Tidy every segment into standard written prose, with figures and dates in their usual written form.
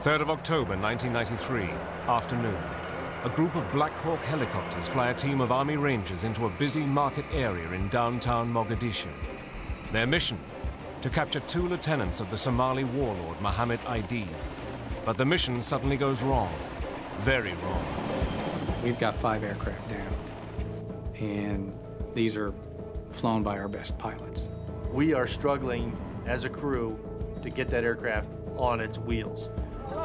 3rd of October 1993, afternoon. A group of Black Hawk helicopters fly a team of Army Rangers into a busy market area in downtown Mogadishu. Their mission? To capture 2 lieutenants of the Somali warlord Mohammed Aidid. But the mission suddenly goes wrong. Very wrong. We've got 5 aircraft down, and these are flown by our best pilots. We are struggling as a crew to get that aircraft on its wheels.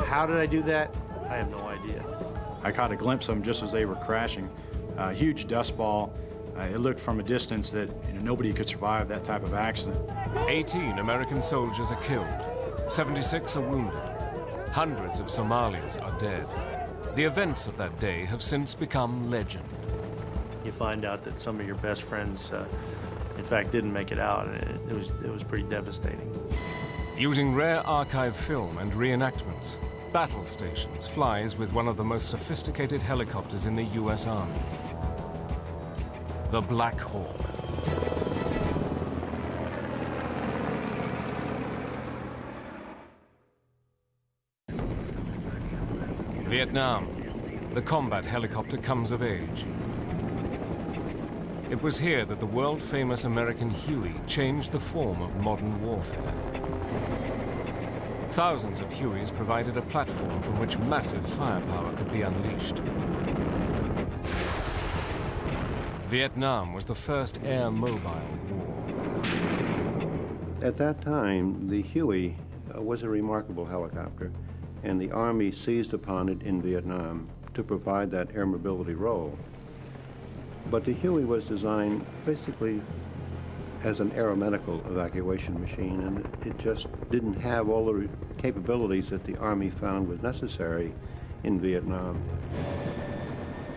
How did I do that? I have no idea. I caught a glimpse of them just as they were crashing. A huge dust ball. It looked from a distance that nobody could survive that type of accident. 18 American soldiers are killed. 76 are wounded. Hundreds of Somalis are dead. The events of that day have since become legend. You find out that some of your best friends, in fact, didn't make it out, and it was pretty devastating. Using rare archive film and reenactments, Battle Stations flies with one of the most sophisticated helicopters in the US Army. The Black Hawk. Vietnam. The combat helicopter comes of age. It was here that the world-famous American Huey changed the form of modern warfare. Thousands of Hueys provided a platform from which massive firepower could be unleashed. Vietnam was the first air-mobile war. At that time, the Huey was a remarkable helicopter, and the Army seized upon it in Vietnam to provide that air mobility role. But the Huey was designed basically as an aeromedical evacuation machine, and it just didn't have all the capabilities that the Army found was necessary in Vietnam.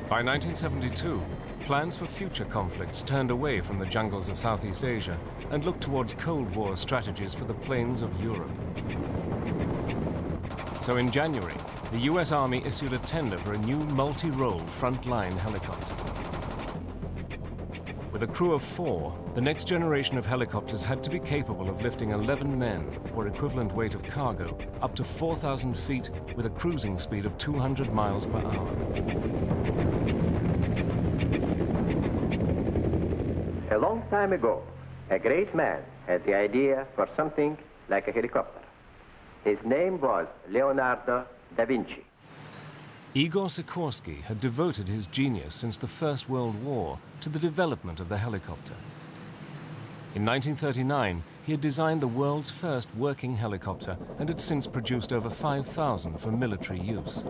By 1972, plans for future conflicts turned away from the jungles of Southeast Asia and looked towards Cold War strategies for the plains of Europe. So in January, the US Army issued a tender for a new multi-role frontline helicopter. With a crew of 4, the next generation of helicopters had to be capable of lifting 11 men, or equivalent weight of cargo, up to 4,000 feet with a cruising speed of 200 miles per hour. A long time ago, a great man had the idea for something like a helicopter. His name was Leonardo da Vinci. Igor Sikorsky had devoted his genius since the First World War to the development of the helicopter. In 1939, he had designed the world's first working helicopter and had since produced over 5,000 for military use.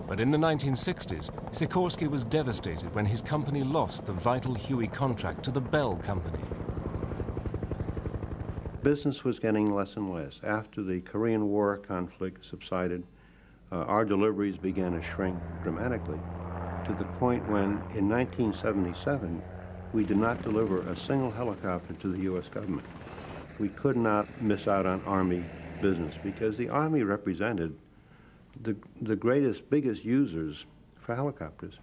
But in the 1960s, Sikorsky was devastated when his company lost the vital Huey contract to the Bell Company. Business was getting less and less. After the Korean War conflict subsided, our deliveries began to shrink dramatically, to the point when, in 1977, we did not deliver a single helicopter to the U.S. government. We could not miss out on Army business because the Army represented the greatest, biggest users for helicopters.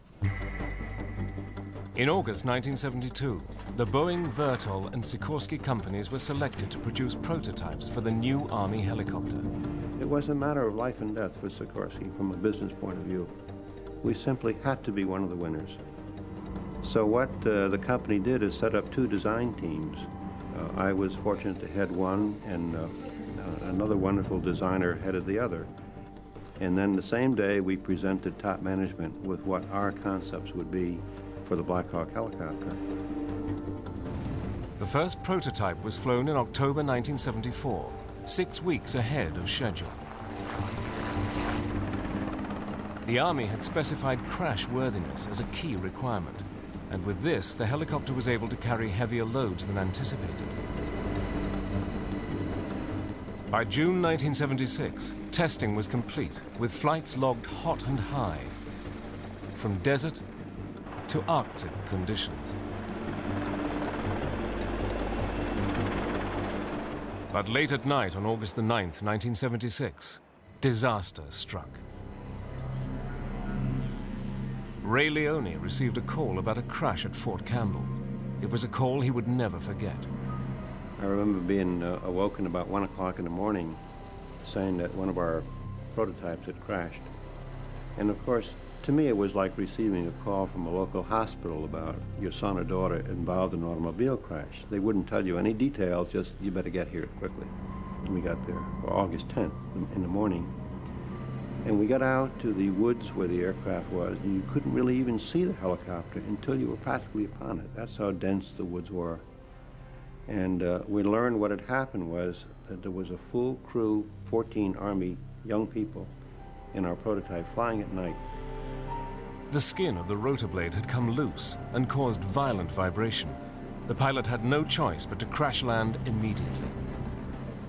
In August 1972, the Boeing, Vertol, and Sikorsky companies were selected to produce prototypes for the new Army helicopter. It was a matter of life and death for Sikorsky from a business point of view. We simply had to be one of the winners. So what the company did is set up 2 design teams. I was fortunate to head one, and another wonderful designer headed the other. And then the same day, we presented top management with what our concepts would be for the Black Hawk helicopter. The first prototype was flown in October 1974, 6 weeks ahead of schedule. The Army had specified crashworthiness as a key requirement, and with this, the helicopter was able to carry heavier loads than anticipated. By June 1976, testing was complete, with flights logged hot and high, from desert to Arctic conditions. But late at night on August the 9th, 1976, disaster struck. Ray Leone received a call about a crash at Fort Campbell. It was a call he would never forget. I remember being awoken about 1 o'clock in the morning, saying that one of our prototypes had crashed. And of course, to me, it was like receiving a call from a local hospital about your son or daughter involved in an automobile crash. They wouldn't tell you any details, just you better get here quickly. And we got there August 10th in the morning. And we got out to the woods where the aircraft was, and you couldn't really even see the helicopter until you were practically upon it. That's how dense the woods were. And we learned what had happened was that there was a full crew, 14 Army young people in our prototype flying at night. The skin of the rotor blade had come loose and caused violent vibration. The pilot had no choice but to crash land immediately.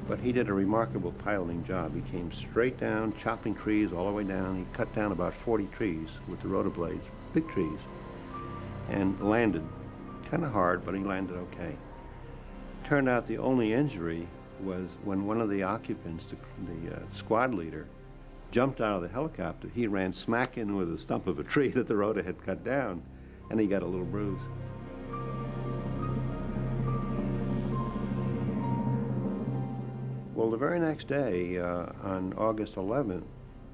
But he did a remarkable piloting job. He came straight down, chopping trees all the way down. He cut down about 40 trees with the rotor blades, big trees, and landed. Kind of hard, but he landed okay. Turned out the only injury was when one of the occupants, the squad leader, jumped out of the helicopter. He ran smack in with a stump of a tree that the rotor had cut down, and he got a little bruise. Well, the very next day, on August 11th,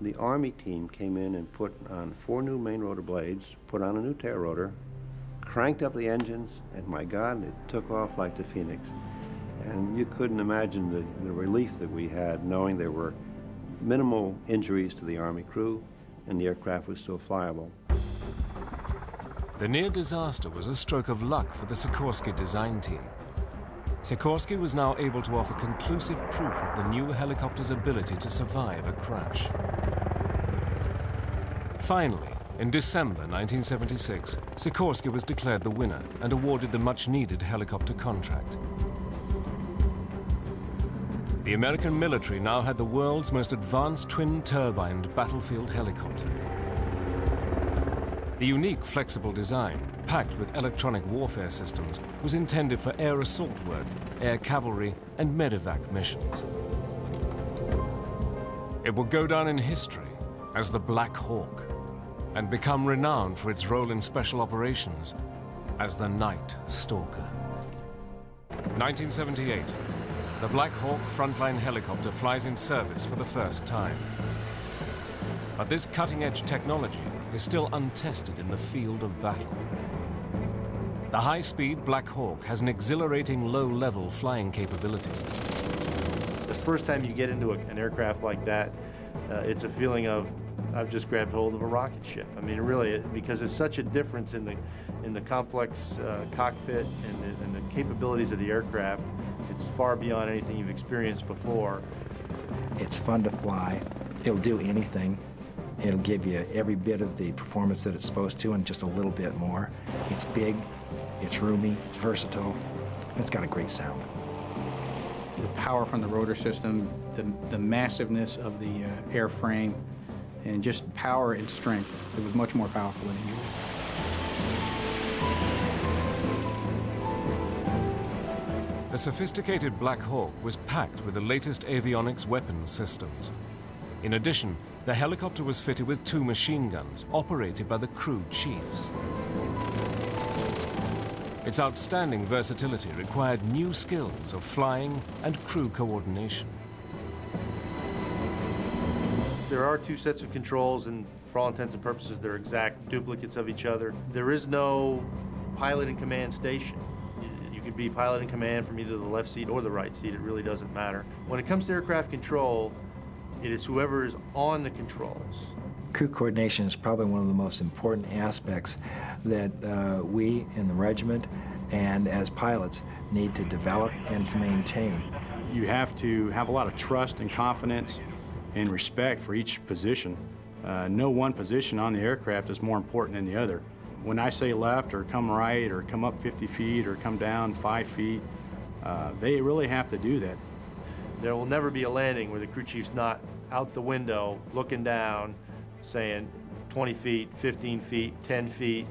the Army team came in and put on 4 new main rotor blades, put on a new tail rotor, cranked up the engines, and my God, it took off like the Phoenix. And you couldn't imagine the relief that we had knowing there were minimal injuries to the Army crew and the aircraft was still flyable. The near disaster was a stroke of luck for the Sikorsky design team. Sikorsky was now able to offer conclusive proof of the new helicopter's ability to survive a crash. Finally, in December 1976, Sikorsky was declared the winner and awarded the much-needed helicopter contract. The American military now had the world's most advanced twin-turbined battlefield helicopter. The unique flexible design, packed with electronic warfare systems, was intended for air assault work, air cavalry, and medevac missions. It will go down in history as the Black Hawk and become renowned for its role in special operations as the Night Stalker. 1978. The Black Hawk frontline helicopter flies in service for the first time. But this cutting-edge technology is still untested in the field of battle. The high-speed Black Hawk has an exhilarating low-level flying capability. The first time you get into an aircraft like that, it's a feeling of, I've just grabbed hold of a rocket ship. I mean, really, because it's such a difference in the complex cockpit and the capabilities of the aircraft. It's far beyond anything you've experienced before. It's fun to fly. It'll do anything. It'll give you every bit of the performance that it's supposed to and just a little bit more. It's big, it's roomy, it's versatile, and it's got a great sound. The power from the rotor system, the massiveness of the airframe, and just power and strength. It was much more powerful than it used. The sophisticated Black Hawk was packed with the latest avionics weapons systems. In addition, the helicopter was fitted with 2 machine guns operated by the crew chiefs. Its outstanding versatility required new skills of flying and crew coordination. There are 2 sets of controls, and for all intents and purposes, they're exact duplicates of each other. There is no pilot and command station. You could be pilot and command from either the left seat or the right seat. It really doesn't matter. When it comes to aircraft control, it is whoever is on the controls. Crew coordination is probably one of the most important aspects that we in the regiment and as pilots need to develop and to maintain. You have to have a lot of trust and confidence and respect for each position. No one position on the aircraft is more important than the other. When I say left or come right or come up 50 feet or come down 5 feet, they really have to do that. There will never be a landing where the crew chief's not out the window looking down saying 20 feet, 15 feet, 10 feet,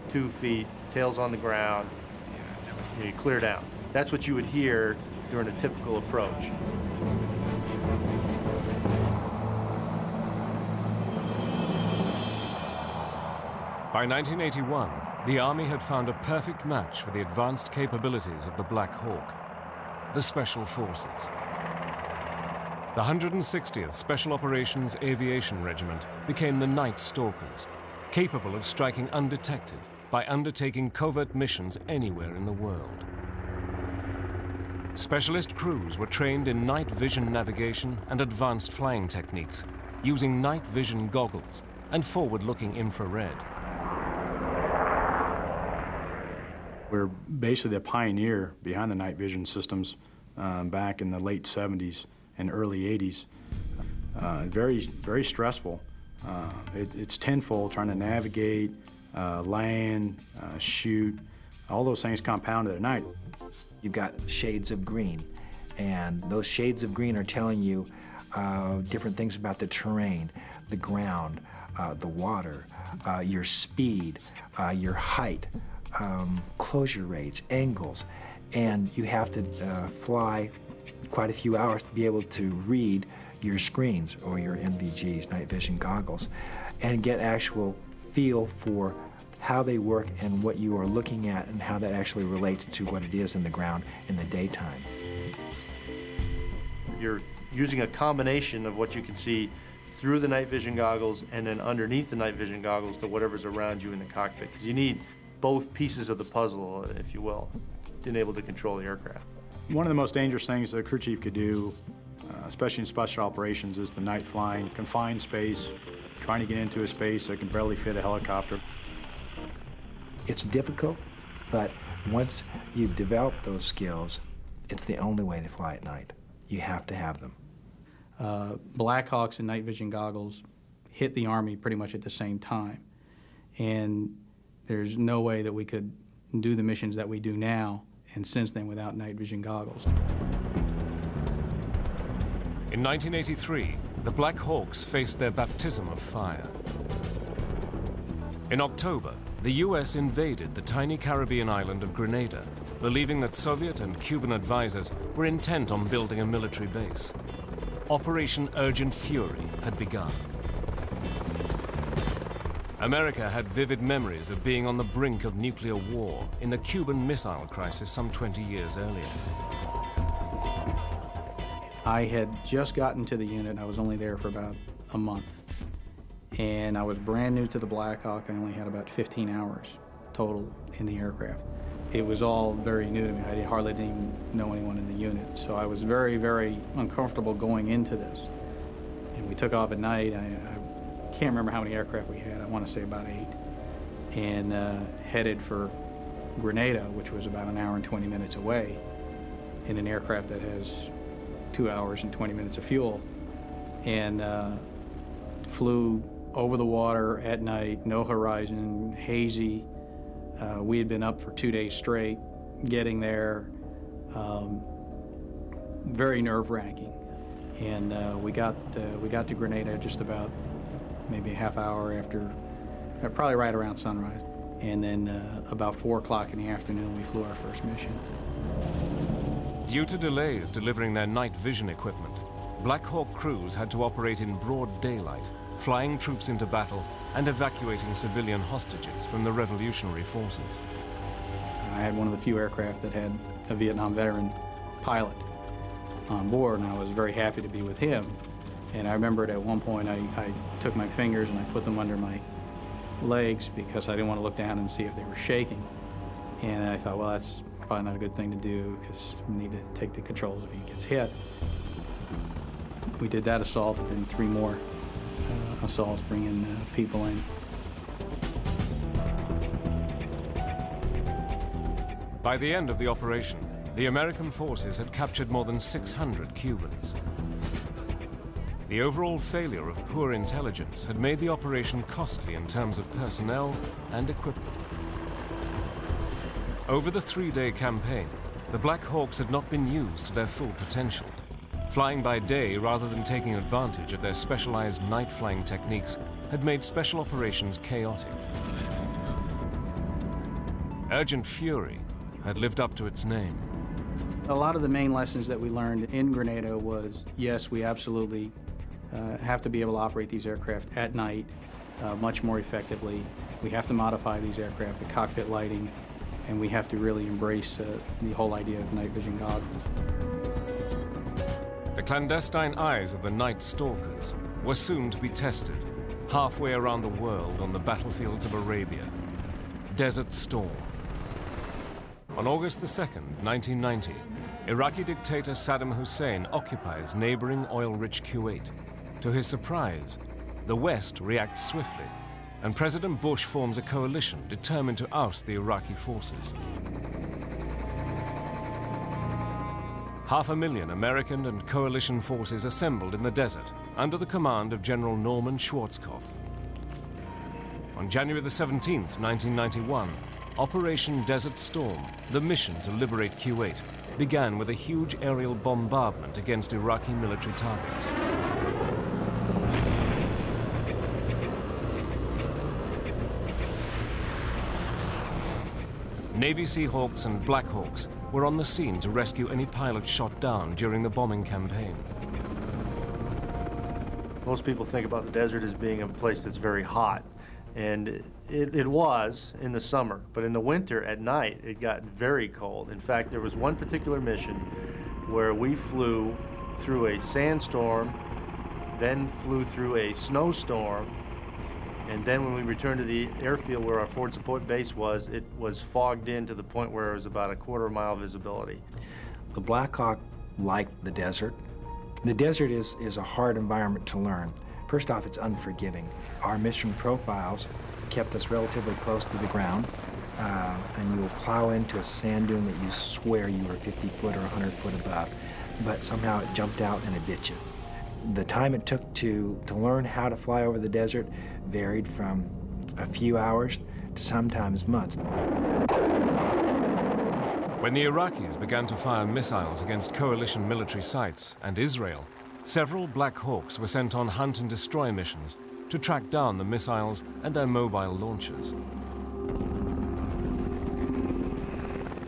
2 feet, tails on the ground, you clear down. That's what you would hear during a typical approach. By 1981, the Army had found a perfect match for the advanced capabilities of the Black Hawk, the Special Forces. The 160th Special Operations Aviation Regiment became the Night Stalkers, capable of striking undetected by undertaking covert missions anywhere in the world. Specialist crews were trained in night vision navigation and advanced flying techniques, using night vision goggles and forward-looking infrared. We're basically the pioneer behind the night vision systems back in the late 70s and early 80s. Very stressful. It's tenfold trying to navigate, land, shoot, all those things compounded at night. You've got shades of green, and those shades of green are telling you different things about the terrain, the ground, the water, your speed, your height, closure rates, angles, and you have to fly quite a few hours to be able to read your screens or your NVGs, night vision goggles, and get actual feel for how they work and what you are looking at and how that actually relates to what it is in the ground in the daytime. You're using a combination of what you can see through the night vision goggles and then underneath the night vision goggles to whatever's around you in the cockpit, because you need both pieces of the puzzle, if you will, to enable to control the aircraft. One of the most dangerous things that a crew chief could do, especially in special operations, is the night flying, confined space, trying to get into a space that can barely fit a helicopter. It's difficult, but once you've developed those skills, it's the only way to fly at night. You have to have them. Blackhawks and night vision goggles hit the Army pretty much at the same time. And there's no way that we could do the missions that we do now and since then without night vision goggles. In 1983, the Black Hawks faced their baptism of fire. In October, the US invaded the tiny Caribbean island of Grenada, believing that Soviet and Cuban advisors were intent on building a military base. Operation Urgent Fury had begun. America had vivid memories of being on the brink of nuclear war in the Cuban Missile Crisis some 20 years earlier. I had just gotten to the unit. I was only there for about a month. And I was brand new to the Black Hawk. I only had about 15 hours total in the aircraft. It was all very new to me. I hardly didn't even know anyone in the unit. So I was very, very uncomfortable going into this. And we took off at night. I can't remember how many aircraft we had. I want to say about 8. And headed for Grenada, which was about an hour and 20 minutes away, in an aircraft that has 2 hours and 20 minutes of fuel. And flew over the water at night, no horizon, hazy. We had been up for 2 days straight, getting there, very nerve-wracking. And we got to Grenada just about maybe a half hour after, probably right around sunrise. And then about 4 o'clock in the afternoon, we flew our first mission. Due to delays delivering their night vision equipment, Black Hawk crews had to operate in broad daylight, flying troops into battle and evacuating civilian hostages from the revolutionary forces. I had one of the few aircraft that had a Vietnam veteran pilot on board, and I was very happy to be with him. And I remembered at one point I took my fingers and I put them under my legs because I didn't want to look down and see if they were shaking. And I thought, well, that's probably not a good thing to do because we need to take the controls if he gets hit. We did that assault and then 3 more assaults bringing people in. By the end of the operation, the American forces had captured more than 600 Cubans. The overall failure of poor intelligence had made the operation costly in terms of personnel and equipment. Over the 3-day campaign, the Black Hawks had not been used to their full potential. Flying by day rather than taking advantage of their specialized night flying techniques had made special operations chaotic. Urgent Fury had lived up to its name. A lot of the main lessons that we learned in Grenada was, yes, we absolutely have to be able to operate these aircraft at night much more effectively. We have to modify these aircraft, the cockpit lighting, and we have to really embrace the whole idea of night vision goggles. The The clandestine eyes of the night stalkers were soon to be tested, halfway around the world on the battlefields of Arabia. Desert Storm. On August the 2nd, 1990, Iraqi dictator Saddam Hussein occupies neighboring oil-rich Kuwait. To his surprise, the West reacts swiftly, and President Bush forms a coalition determined to oust the Iraqi forces. 500,000 American and coalition forces assembled in the desert under the command of General Norman Schwarzkopf. On January the 17th, 1991, Operation Desert Storm, the mission to liberate Kuwait, began with a huge aerial bombardment against Iraqi military targets. Navy Seahawks and Black Hawks were on the scene to rescue any pilots shot down during the bombing campaign. Most people think about the desert as being a place that's very hot, and it was in the summer, but in the winter at night it got very cold. In fact, there was one particular mission where we flew through a sandstorm, then flew through a snowstorm, and then when we returned to the airfield where our forward support base was, it was fogged in to the point where it was about a quarter-mile visibility. The Black Hawk liked the desert. The desert is a hard environment to learn. First off, it's unforgiving. Our mission profiles kept us relatively close to the ground, and you will plow into a sand dune that you swear you were 50 foot or 100 foot above, but somehow it jumped out and it bit you. The time it took to learn how to fly over the desert varied from a few hours to sometimes months. When the Iraqis began to fire missiles against coalition military sites and Israel, several Black Hawks were sent on hunt and destroy missions to track down the missiles and their mobile launchers.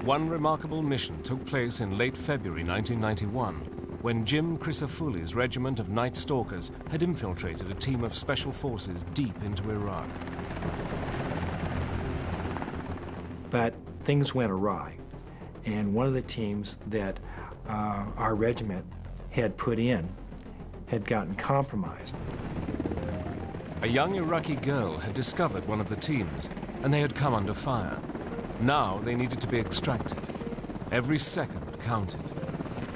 One remarkable mission took place in late February 1991, when Jim Chrysofuli's regiment of Night Stalkers had infiltrated a team of special forces deep into Iraq. But things went awry, and one of the teams that our regiment had put in had gotten compromised. A young Iraqi girl had discovered one of the teams, and they had come under fire. Now they needed to be extracted. Every second counted.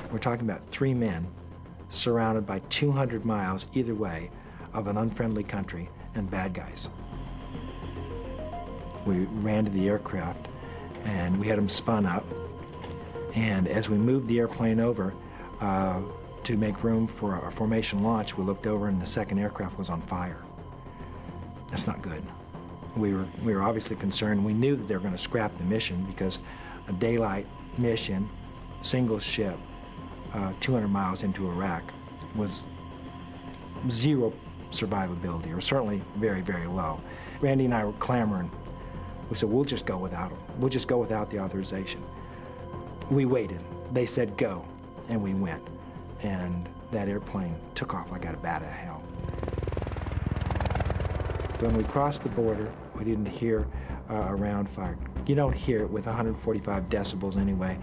We're talking about 3 men surrounded by 200 miles either way of an unfriendly country and bad guys. We ran to the aircraft and we had them spun up, and as we moved the airplane over to make room for a formation launch, we looked over and the second aircraft was on fire. That's not good. We were obviously concerned. We knew that they were going to scrap the mission because a daylight mission, single ship, 200 miles into Iraq was zero survivability, or certainly very, very low. Randy and I were clamoring. We said, we'll just go without them. We'll just go without the authorization. We waited. They said go, and we went. And that airplane took off like out of bat of hell. When we crossed the border, we didn't hear a round fired. You don't hear it with 145 decibels anyway.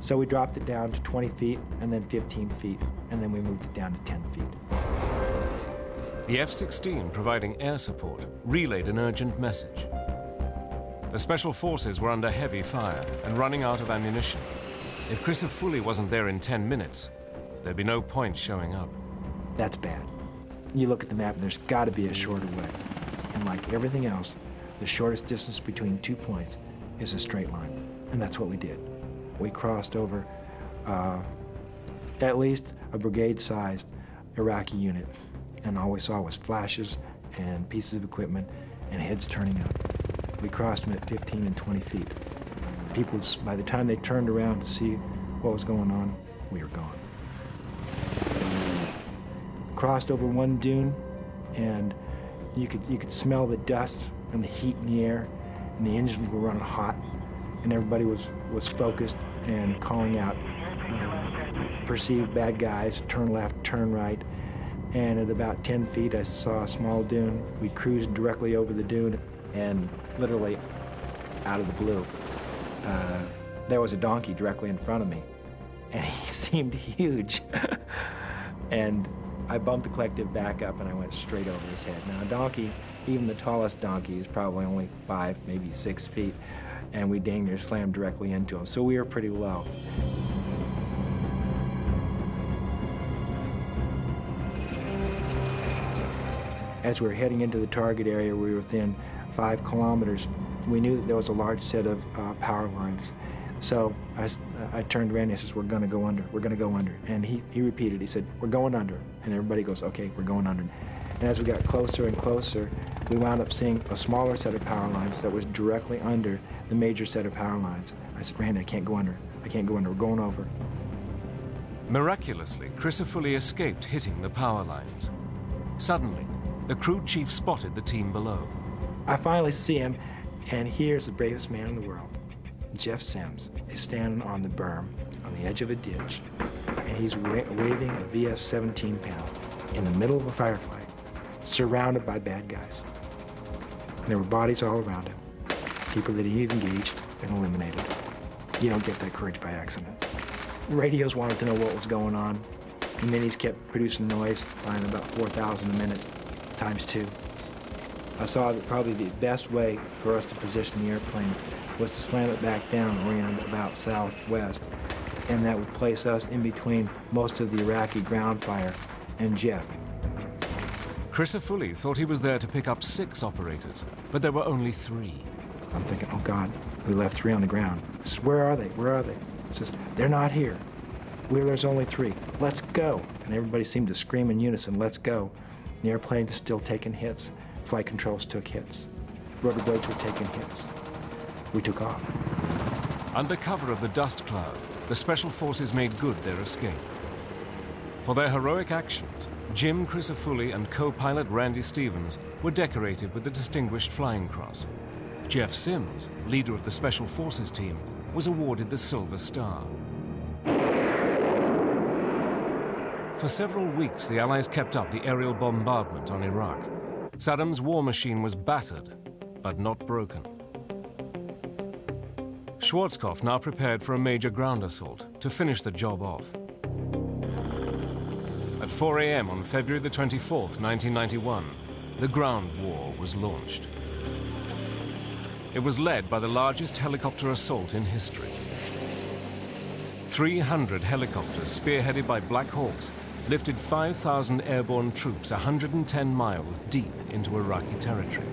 So we dropped it down to 20 feet, and then 15 feet, and then we moved it down to 10 feet. The F-16, providing air support, relayed an urgent message. The Special Forces were under heavy fire and running out of ammunition. If Chrysofuli wasn't there in 10 minutes, there'd be no point showing up. That's bad. You look at the map, and there's got to be a shorter way. And like everything else, the shortest distance between 2 points is a straight line, and that's what we did. We crossed over at least a brigade-sized Iraqi unit, and all we saw was flashes and pieces of equipment and heads turning up. We crossed them at 15 and 20 feet. People, by the time they turned around to see what was going on, we were gone. Crossed over one dune, and you could smell the dust and the heat in the air, and the engines were running hot, and everybody was focused and calling out perceived bad guys, turn left, turn right. And at about 10 feet, I saw a small dune. We cruised directly over the dune, and literally out of the blue, there was a donkey directly in front of me, and he seemed huge. And I bumped the collective back up and I went straight over his head. Now a donkey, even the tallest donkey, is probably only 5, maybe 6 feet, and we dang near slammed directly into him. So we were pretty low. As we were heading into the target area, we were within 5 kilometers. We knew that there was a large set of power lines. So I turned around and he says, we're gonna go under, we're gonna go under. And he repeated, he said, we're going under. And everybody goes, okay, we're going under. And as we got closer and closer, we wound up seeing a smaller set of power lines that was directly under the major set of power lines. I said, Randy, I can't go under, I can't go under, we're going over. Miraculously, Crisafulli escaped hitting the power lines. Suddenly, the crew chief spotted the team below. I finally see him, and here's the bravest man in the world. Jeff Sims is standing on the berm on the edge of a ditch, and he's waving a VS-17 panel in the middle of a firefight, surrounded by bad guys. And there were bodies all around him, people that he had engaged and eliminated. You don't get that courage by accident. Radios wanted to know what was going on. The minis kept producing noise, flying about 4,000 a minute, times 2. I saw that probably the best way for us to position the airplane was to slam it back down, oriented about southwest, and that would place us in between most of the Iraqi ground fire and Jeff. Crisafulli thought he was there to pick up 6 operators, but there were only 3. I'm thinking, oh God, we left 3 on the ground. He says, where are they? Where are they? He says, they're not here. There's only 3. Let's go. And everybody seemed to scream in unison, let's go. The airplane is still taking hits. Flight controls took hits. Rudder blades were taking hits. We took off. Under cover of the dust cloud, the Special Forces made good their escape. For their heroic actions, Jim Crisafulli and co-pilot Randy Stevens were decorated with the Distinguished Flying Cross. Jeff Sims, leader of the Special Forces team, was awarded the Silver Star. For several weeks, the Allies kept up the aerial bombardment on Iraq. Saddam's war machine was battered, but not broken. Schwarzkopf now prepared for a major ground assault to finish the job off. At 4 a.m. on February the 24th, 1991, the ground war was launched. It was led by the largest helicopter assault in history. 300 helicopters, spearheaded by Black Hawks, lifted 5,000 airborne troops 110 miles deep into Iraqi territory.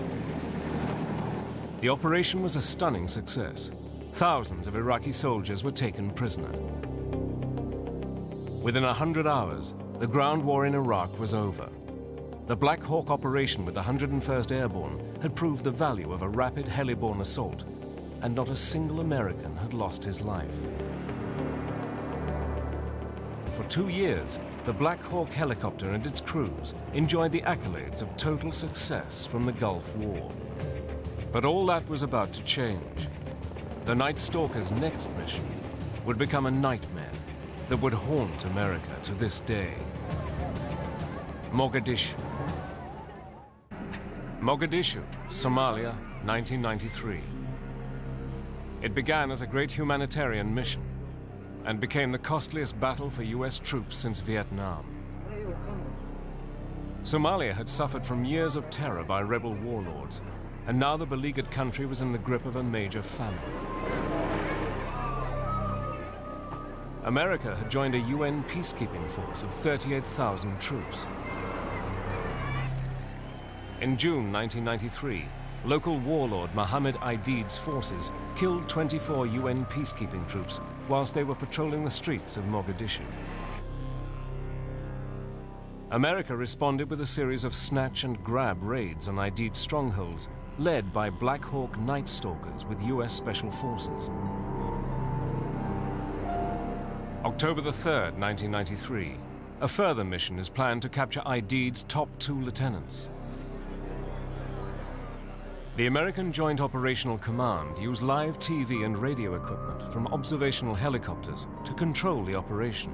The operation was a stunning success. Thousands of Iraqi soldiers were taken prisoner. Within 100 hours, the ground war in Iraq was over. The Black Hawk operation with the 101st Airborne had proved the value of a rapid heliborne assault, and not a single American had lost his life. For 2 years, the Black Hawk helicopter and its crews enjoyed the accolades of total success from the Gulf War. But all that was about to change. The Night Stalker's next mission would become a nightmare that would haunt America to this day. Mogadishu. Mogadishu, Somalia, 1993. It began as a great humanitarian mission and became the costliest battle for US troops since Vietnam. Somalia had suffered from years of terror by rebel warlords, and now the beleaguered country was in the grip of a major famine. America had joined a UN peacekeeping force of 38,000 troops. In June 1993, local warlord Mohammed Aidid's forces killed 24 UN peacekeeping troops whilst they were patrolling the streets of Mogadishu. America responded with a series of snatch and grab raids on Aidid's strongholds, led by Black Hawk Night Stalkers with US Special Forces. October the 3rd, 1993, a further mission is planned to capture Aidid's top 2 lieutenants. The American Joint Operational Command used live TV and radio equipment from observational helicopters to control the operation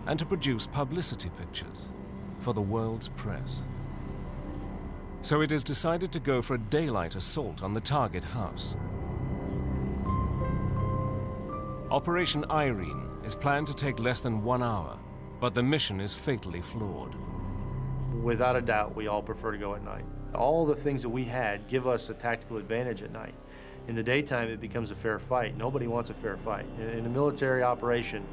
and to produce publicity pictures for the world's press. So it is decided to go for a daylight assault on the target house. Operation Irene is planned to take less than 1 hour, But the mission is fatally flawed. Without a doubt, we all prefer to go at night. All the things that we had give us a tactical advantage at night. In the daytime, it becomes a fair fight. Nobody wants a fair fight. In a military operation,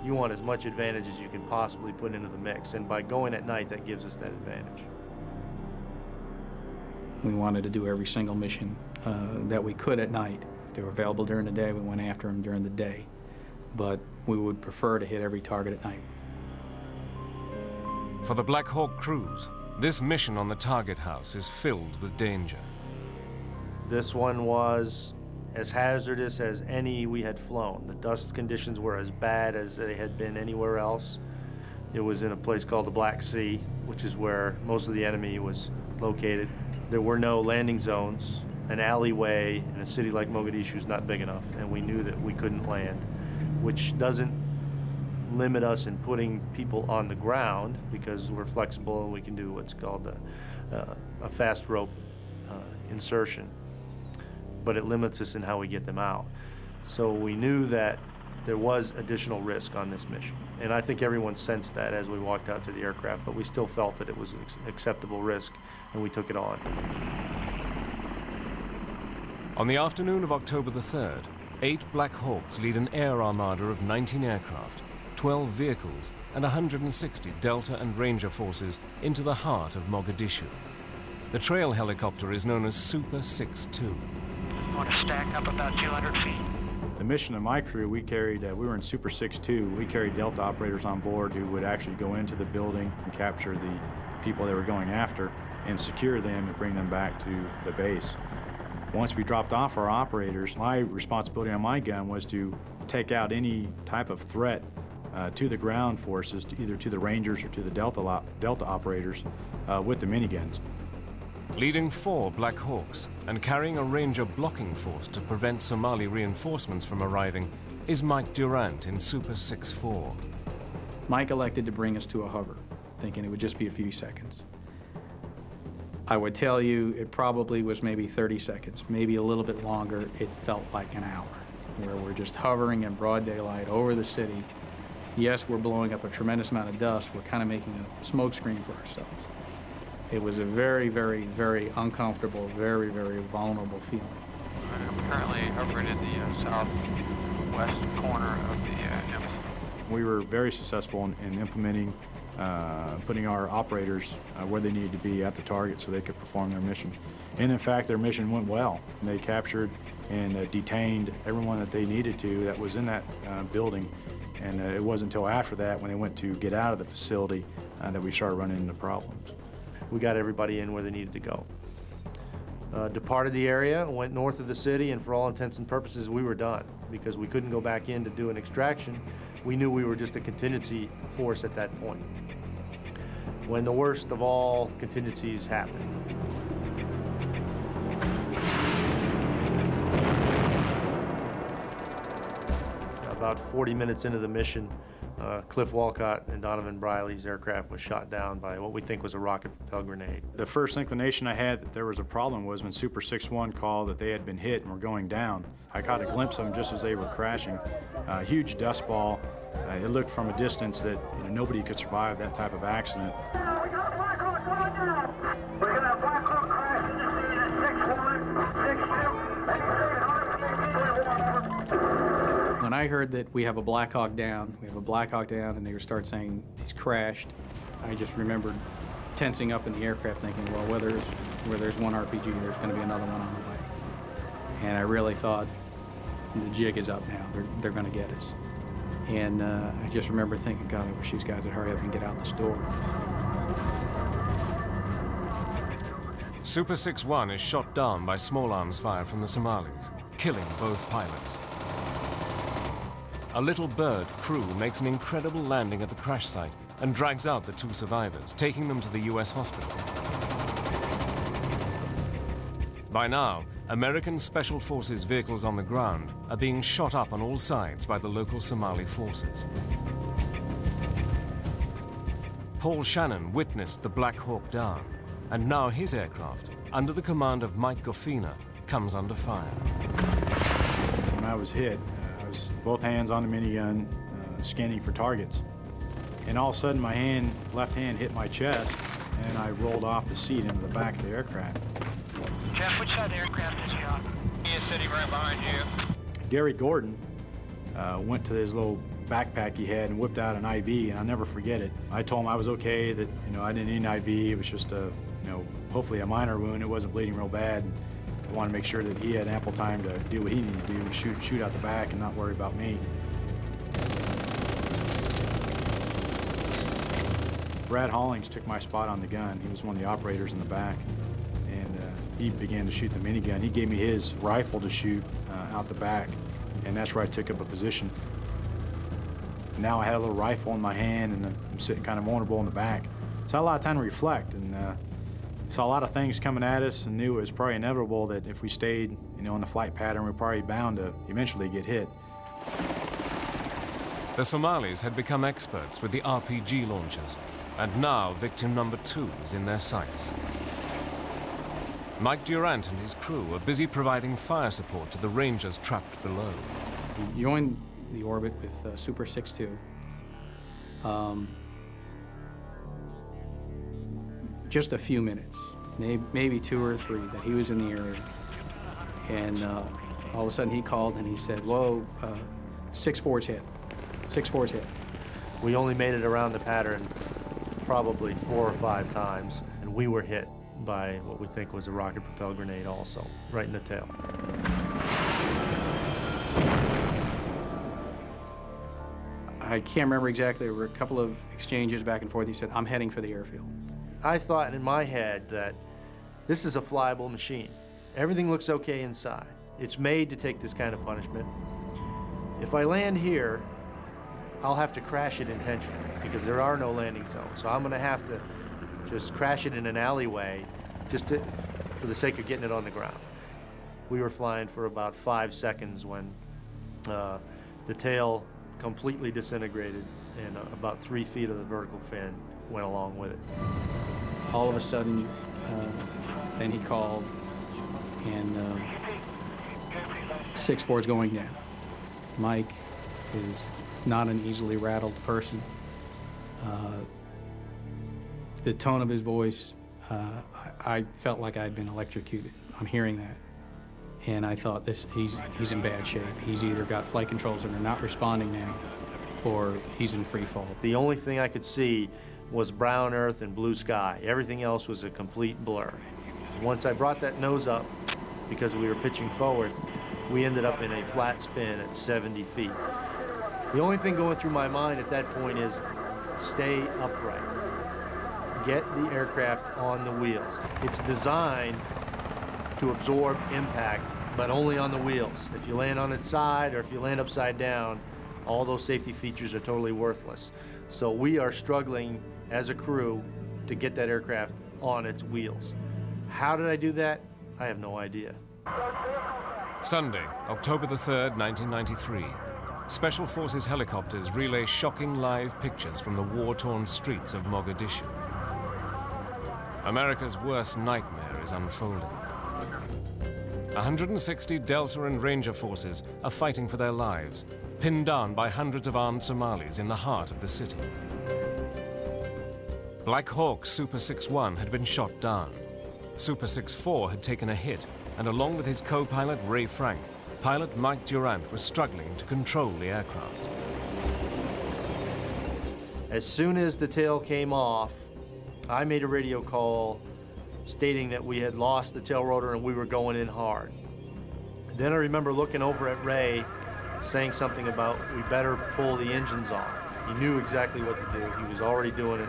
you want as much advantage as you can possibly put into the mix, and by going at night, that gives us that advantage. We wanted to do every single mission that we could at night. If they were available during the day, we went after them during the day. But we would prefer to hit every target at night. For the Black Hawk crews, this mission on the target house is filled with danger. This one was as hazardous as any we had flown. The dust conditions were as bad as they had been anywhere else. It was in a place called the Black Sea, which is where most of the enemy was located. There were no landing zones. An alleyway in a city like Mogadishu is not big enough, and we knew that we couldn't land, which doesn't limit us in putting people on the ground because we're flexible and we can do what's called a fast rope insertion, but it limits us in how we get them out. So we knew that there was additional risk on this mission, and I think everyone sensed that as we walked out to the aircraft, but we still felt that it was an acceptable risk, and we took it on. On the afternoon of October the 3rd, 8 Black Hawks lead an air armada of 19 aircraft, 12 vehicles, and 160 Delta and Ranger forces into the heart of Mogadishu. The trail helicopter is known as Super 6-2. You want to stack up about 200 feet. The mission of my crew, we were in Super 6-2. We carried Delta operators on board who would actually go into the building and capture the people they were going after and secure them and bring them back to the base. Once we dropped off our operators, my responsibility on my gun was to take out any type of threat to the ground forces, either to the Rangers or to the Delta operators with the miniguns. Leading 4 Black Hawks and carrying a Ranger blocking force to prevent Somali reinforcements from arriving is Mike Durant in Super 6-4. Mike elected to bring us to a hover, thinking it would just be a few seconds. I would tell you it probably was maybe 30 seconds, maybe a little bit longer. It felt like an hour, where we're just hovering in broad daylight over the city. Yes, we're blowing up a tremendous amount of dust. We're kind of making a smoke screen for ourselves. It was a very, very, very uncomfortable, very, very vulnerable feeling. I'm currently hovering in the southwest corner of the embassy. We were very successful in implementing, putting our operators where they needed to be at the target so they could perform their mission. And in fact, their mission went well. They captured and detained everyone that they needed to that was in that building. And it wasn't until after that, when they went to get out of the facility, that we started running into problems. We got everybody in where they needed to go. Departed the area, went north of the city, and for all intents and purposes, we were done because we couldn't go back in to do an extraction. We knew we were just a contingency force at that point, when the worst of all contingencies happened. About 40 minutes into the mission, Cliff Walcott and Donovan Briley's aircraft was shot down by what we think was a rocket-propelled grenade. The first inclination I had that there was a problem was when Super 6-1 called that they had been hit and were going down. I caught a glimpse of them just as they were crashing. A huge dust ball. It looked from a distance that nobody could survive that type of accident. We got a Black Hawk coming down. We got a Black Hawk crashing in the 6-1, 6-2. When I heard that we have a Black Hawk down, and they would start saying he's crashed, I just remembered tensing up in the aircraft thinking, well, where there's one RPG, there's going to be another one on the way. And I really thought, the jig is up now. They're going to get us. And I just remember thinking, God, I wish these guys would hurry up and get out this door. Super 6-1 is shot down by small arms fire from the Somalis, killing both pilots. A Little Bird crew makes an incredible landing at the crash site and drags out the 2 survivors, taking them to the US hospital. By now, American Special Forces vehicles on the ground are being shot up on all sides by the local Somali forces. Paul Shannon witnessed the Black Hawk down, and now his aircraft, under the command of Mike Goffina, comes under fire. When I was hit, I was both hands on the minigun, scanning for targets. And all of a sudden, my hand, left hand hit my chest, and I rolled off the seat into the back of the aircraft. Jeff, which side of the aircraft is he on? He is sitting right behind you. Gary Gordon went to his little backpack he had and whipped out an IV, and I'll never forget it. I told him I was okay, that, you know, I didn't need an IV. It was just a, you know, hopefully a minor wound. It wasn't bleeding real bad. And I wanted to make sure that he had ample time to do what he needed to do, and shoot out the back and not worry about me. Brad Hollings took my spot on the gun. He was one of the operators in the back, and he began to shoot the minigun. He gave me his rifle to shoot out the back, and that's where I took up a position. Now I had a little rifle in my hand, and I'm sitting kind of vulnerable in the back. So I had a lot of time to reflect, and saw a lot of things coming at us, and knew it was probably inevitable that if we stayed, you know, in the flight pattern, we're probably bound to eventually get hit. The Somalis had become experts with the RPG launchers, and now victim number 2 is in their sights. Mike Durant and his crew are busy providing fire support to the Rangers trapped below. He joined the orbit with Super 6-2. Just a few minutes, maybe 2 or 3, that he was in the area. And all of a sudden he called and he said, whoa, 6-4's hit. 6-4's hit. We only made it around the pattern probably 4 or 5 times, and we were hit by what we think was a rocket-propelled grenade also, right in the tail. I can't remember exactly. There were a couple of exchanges back and forth. He said, I'm heading for the airfield. I thought in my head that this is a flyable machine. Everything looks okay inside. It's made to take this kind of punishment. If I land here, I'll have to crash it intentionally because there are no landing zones. So I'm going to have to just crash it in an alleyway just for the sake of getting it on the ground. We were flying for about 5 seconds when the tail completely disintegrated and about 3 feet of the vertical fin went along with it. All of a sudden, then he called, and 6-4 is going down. Mike is not an easily rattled person. The tone of his voice, I felt like I'd been electrocuted on hearing that. And I thought, he's in bad shape. He's either got flight controls that are not responding now, or he's in free fall. The only thing I could see was brown earth and blue sky. Everything else was a complete blur. Once I brought that nose up, because we were pitching forward, we ended up in a flat spin at 70 feet. The only thing going through my mind at that point is stay upright. Get the aircraft on the wheels. It's designed to absorb impact, but only on the wheels. If you land on its side or if you land upside down, all those safety features are totally worthless. So we are struggling as a crew to get that aircraft on its wheels. How did I do that? I have no idea. Sunday, October the 3rd, 1993. Special Forces helicopters relay shocking live pictures from the war-torn streets of Mogadishu. America's worst nightmare is unfolding. 160 Delta and Ranger forces are fighting for their lives, pinned down by hundreds of armed Somalis in the heart of the city. Black Hawk Super 6-1 had been shot down. Super 6-4 had taken a hit, and along with his co-pilot Ray Frank, pilot Mike Durant was struggling to control the aircraft. As soon as the tail came off, I made a radio call stating that we had lost the tail rotor and we were going in hard. Then I remember looking over at Ray saying something about we better pull the engines off. He knew exactly what to do. He was already doing it.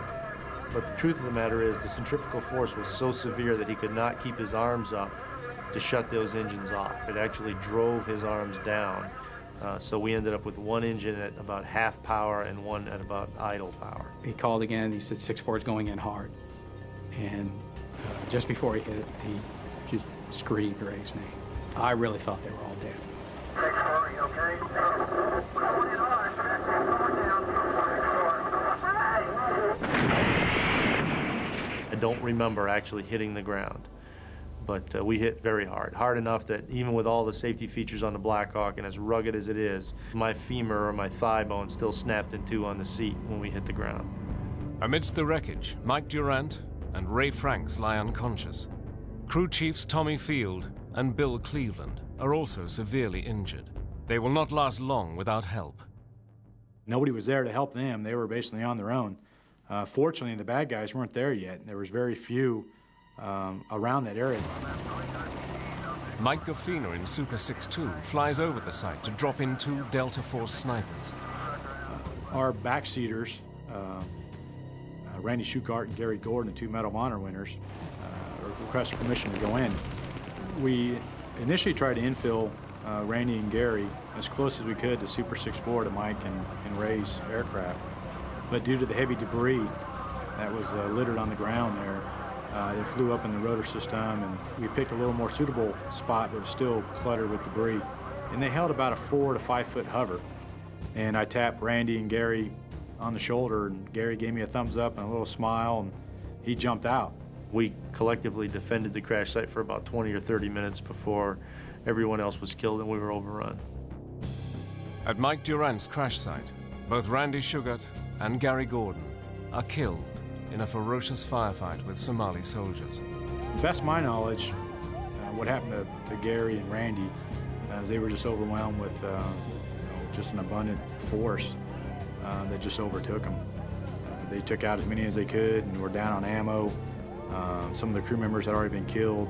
But the truth of the matter is the centrifugal force was so severe that he could not keep his arms up to shut those engines off. It actually drove his arms down. So we ended up with one engine at about half power and one at about idle power. He called again. He said 6-4 is going in hard. And just before he hit it, he just screamed Ray's name. I really thought they were all dead. 6-4, you okay? Going in hard. I don't remember actually hitting the ground, But we hit very hard, hard enough that even with all the safety features on the Black Hawk and as rugged as it is, my femur or my thigh bone still snapped in two on the seat when we hit the ground. Amidst the wreckage, Mike Durant and Ray Franks lie unconscious. Crew chiefs Tommy Field and Bill Cleveland are also severely injured. They will not last long without help. Nobody was there to help them. They were basically on their own. Fortunately, the bad guys weren't there yet. There was very few around that area. Mike Gaffina in Super 6-2 flies over the site to drop in 2 Delta Force snipers. Our backseaters, Randy Shukart and Gary Gordon, the 2 Medal of Honor winners, requested permission to go in. We initially tried to infill Randy and Gary as close as we could to Super 6-4 to Mike and Ray's aircraft. But due to the heavy debris that was littered on the ground there, it flew up in the rotor system, and we picked a little more suitable spot, but it was still cluttered with debris. And they held about a 4 to 5 foot hover. And I tapped Randy and Gary on the shoulder, and Gary gave me a thumbs up and a little smile, and he jumped out. We collectively defended the crash site for about 20 or 30 minutes before everyone else was killed and we were overrun. At Mike Durant's crash site, both Randy Shugart and Gary Gordon are killed in a ferocious firefight with Somali soldiers. To the best of my knowledge, what happened to Gary and Randy is they were just overwhelmed with just an abundant force that just overtook them. They took out as many as they could and were down on ammo. Some of the crew members had already been killed.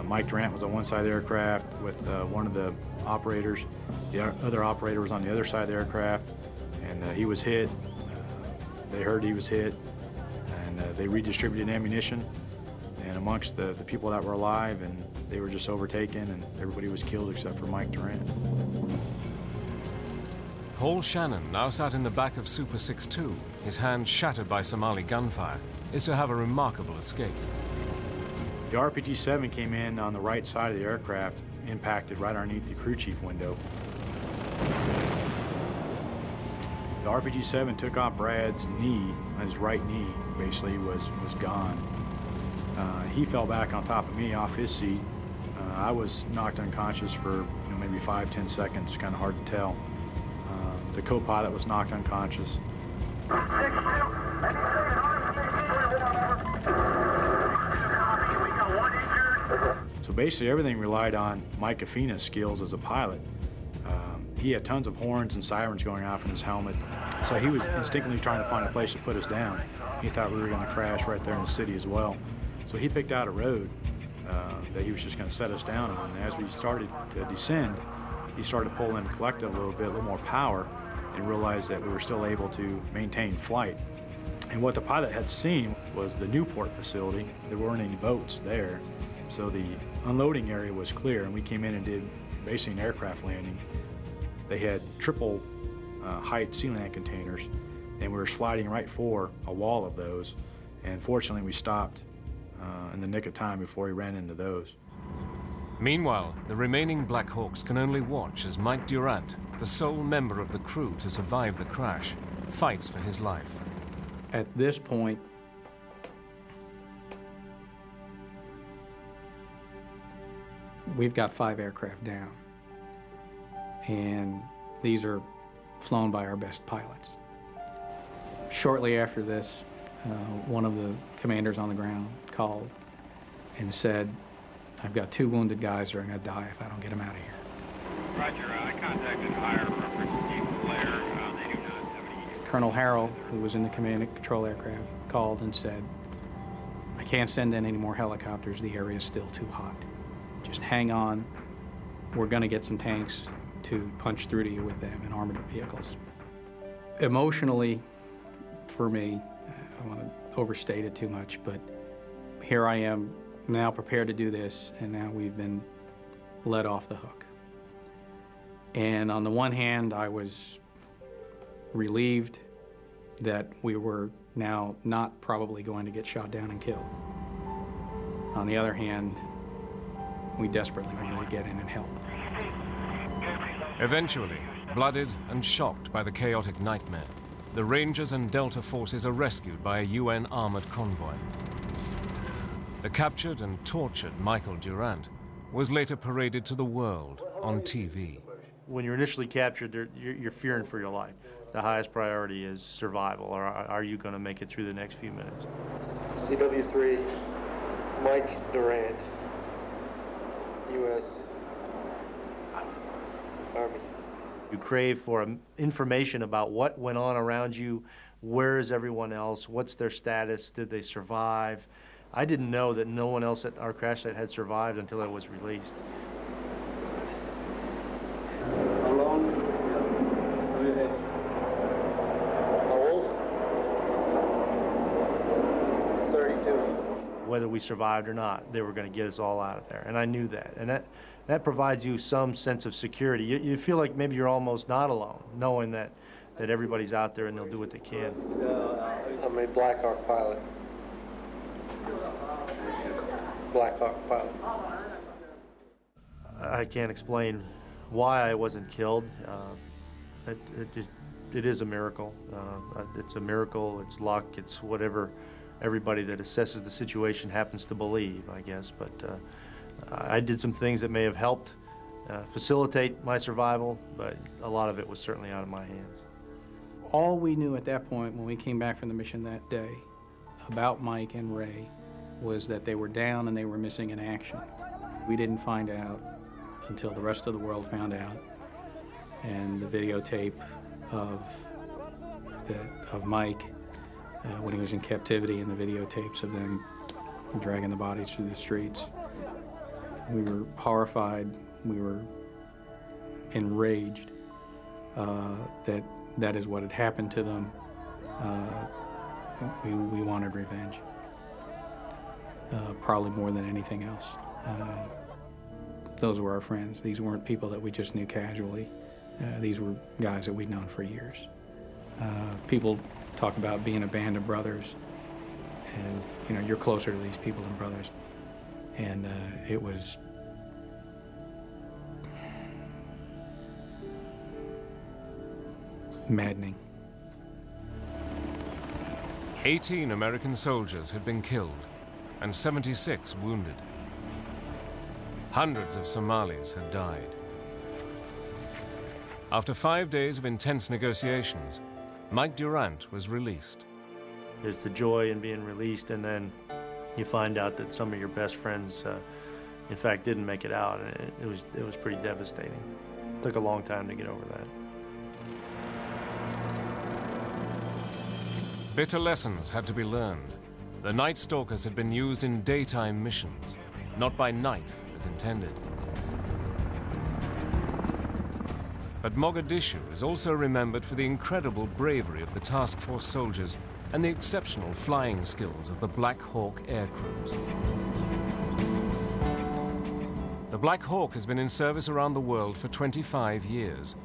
Mike Durant was on one side of the aircraft with one of the operators. The other operator was on the other side of the aircraft, and he was hit. They heard he was hit, and they redistributed ammunition and amongst the people that were alive, and they were just overtaken, and everybody was killed except for Mike Durant. Paul Shannon, now sat in the back of Super 6-2, his hand shattered by Somali gunfire, is to have a remarkable escape. The RPG-7 came in on the right side of the aircraft, impacted right underneath the crew chief window. The RPG-7 took off Brad's knee, his right knee basically was gone. He fell back on top of me off his seat. I was knocked unconscious for maybe 5-10 seconds, kind of hard to tell. The co-pilot was knocked unconscious. So basically everything relied on Mike Gaffina's skills as a pilot. He had tons of horns and sirens going off in his helmet, so he was instinctively trying to find a place to put us down. He thought we were going to crash right there in the city as well. So he picked out a road that he was just going to set us down on. And as we started to descend, he started to pull in collective a little more power, and realized that we were still able to maintain flight. And what the pilot had seen was the Newport facility. There weren't any boats there, so the unloading area was clear, and we came in and did basically an aircraft landing. They had triple height Sealand containers, and we were sliding right for a wall of those, and fortunately we stopped in the nick of time before we ran into those. Meanwhile, the remaining Black Hawks can only watch as Mike Durant, the sole member of the crew to survive the crash, fights for his life. At this point, we've got 5 aircraft down, and these are flown by our best pilots. Shortly after this, one of the commanders on the ground called and said, "I've got 2 wounded guys that are going to die if I don't get them out of here." Roger, I contacted higher reference Chief Blair. They do not have any... Colonel Harrell, who was in the command and control aircraft, called and said, "I can't send in any more helicopters. The area is still too hot. Just hang on. We're going to get some tanks to punch through to you with them and armored vehicles." Emotionally, for me, I don't want to overstate it too much, but here I am now prepared to do this, and now we've been let off the hook. And on the one hand, I was relieved that we were now not probably going to get shot down and killed. On the other hand, we desperately wanted to get in and help. Eventually, blooded and shocked by the chaotic nightmare, the Rangers and Delta forces are rescued by a UN armored convoy. The captured and tortured Michael Durant was later paraded to the world on TV. When you're initially captured, you're fearing for your life. The highest priority is survival, or are you going to make it through the next few minutes? CW3, Mike Durant, U.S. Army. You crave for information about what went on around you, where is everyone else, what's their status, did they survive? I didn't know that no one else at our crash site had survived until I was released. How long? How old? 32. Whether we survived or not, they were going to get us all out of there, and I knew that. And that provides you some sense of security. You feel like maybe you're almost not alone, knowing that everybody's out there and they'll do what they can. I'm a Black Hawk pilot. Black Hawk pilot. I can't explain why I wasn't killed. It is a miracle. It's a miracle, it's luck, it's whatever everybody that assesses the situation happens to believe, I guess. But I did some things that may have helped facilitate my survival, but a lot of it was certainly out of my hands. All we knew at that point when we came back from the mission that day about Mike and Ray was that they were down and they were missing in action. We didn't find out until the rest of the world found out, and the videotape of Mike when he was in captivity, and the videotapes of them dragging the bodies through the streets. We were horrified, we were enraged that is what had happened to them. We wanted revenge, probably more than anything else. Those were our friends. These weren't people that we just knew casually. These were guys that we'd known for years. People talk about being a band of brothers, and you're closer to these people than brothers. And it was maddening. 18 American soldiers had been killed and 76 wounded. Hundreds of Somalis had died. After 5 days of intense negotiations, Mike Durant was released. There's the joy in being released, and then you find out that some of your best friends, in fact, didn't make it out, and it was pretty devastating. It took a long time to get over that. Bitter lessons had to be learned. The night stalkers had been used in daytime missions, not by night as intended. But Mogadishu is also remembered for the incredible bravery of the task force soldiers and the exceptional flying skills of the Black Hawk air crews. The Black Hawk has been in service around the world for 25 years.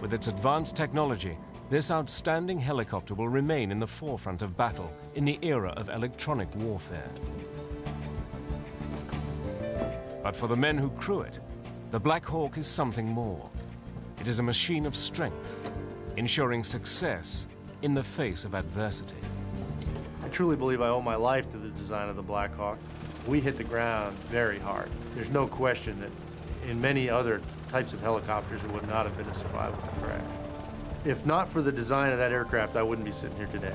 With its advanced technology, this outstanding helicopter will remain in the forefront of battle in the era of electronic warfare. But for the men who crew it, the Black Hawk is something more. It is a machine of strength, ensuring success in the face of adversity. I truly believe I owe my life to the design of the Black Hawk. We hit the ground very hard. There's no question that in many other types of helicopters, it would not have been a survivable crash. If not for the design of that aircraft, I wouldn't be sitting here today.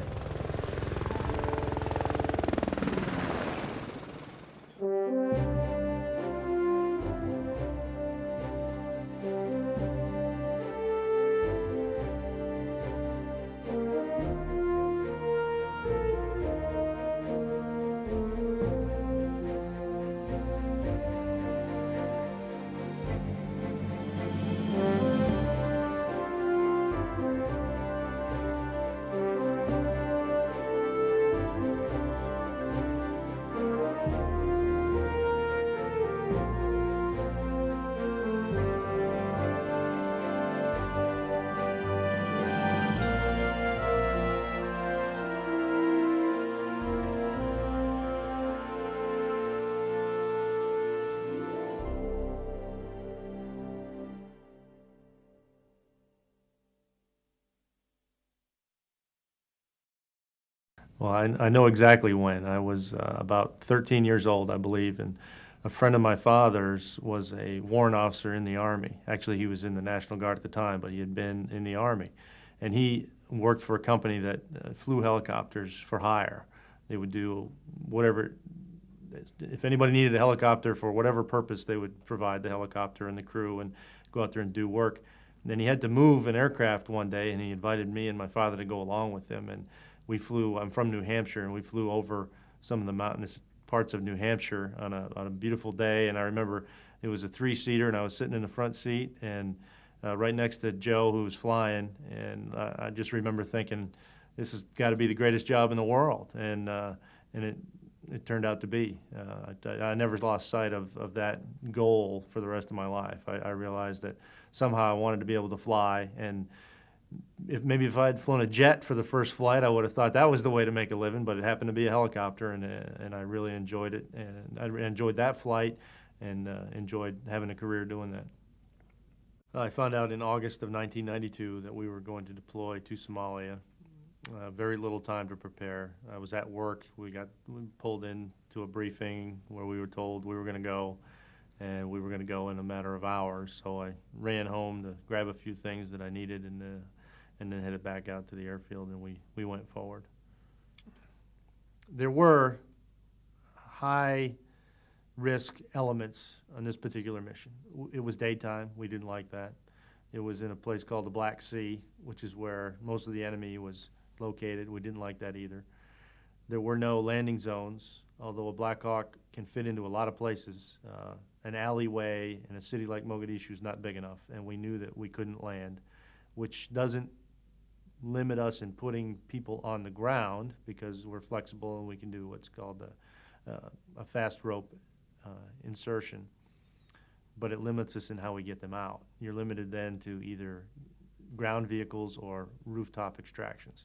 Well, I know exactly when. I was about 13 years old, I believe, and a friend of my father's was a warrant officer in the Army. Actually, he was in the National Guard at the time, but he had been in the Army. And he worked for a company that flew helicopters for hire. They would do whatever, if anybody needed a helicopter for whatever purpose, they would provide the helicopter and the crew and go out there and do work. And then he had to move an aircraft one day, and he invited me and my father to go along with him. And we flew, I'm from New Hampshire, and we flew over some of the mountainous parts of New Hampshire on a beautiful day. And I remember it was a three-seater, and I was sitting in the front seat, and right next to Joe, who was flying. And I just remember thinking, this has got to be the greatest job in the world. And it turned out to be. I never lost sight of that goal for the rest of my life. I realized that somehow I wanted to be able to fly, and if I had flown a jet for the first flight, I would have thought that was the way to make a living, but it happened to be a helicopter, and I really enjoyed it, and I enjoyed that flight, and enjoyed having a career doing that. I found out in August of 1992 that we were going to deploy to Somalia. Very little time to prepare. I was at work. We pulled into a briefing where we were told we were going to go, and we were going to go in a matter of hours. So I ran home to grab a few things that I needed, and then headed back out to the airfield, and we went forward. There were high-risk elements on this particular mission. It was daytime. We didn't like that. It was in a place called the Black Sea, which is where most of the enemy was located. We didn't like that either. There were no landing zones, although a Black Hawk can fit into a lot of places. An alleyway in a city like Mogadishu is not big enough, and we knew that we couldn't land, which doesn't limit us in putting people on the ground because we're flexible and we can do what's called a fast rope insertion, but it limits us in how we get them out. You're limited then to either ground vehicles or rooftop extractions.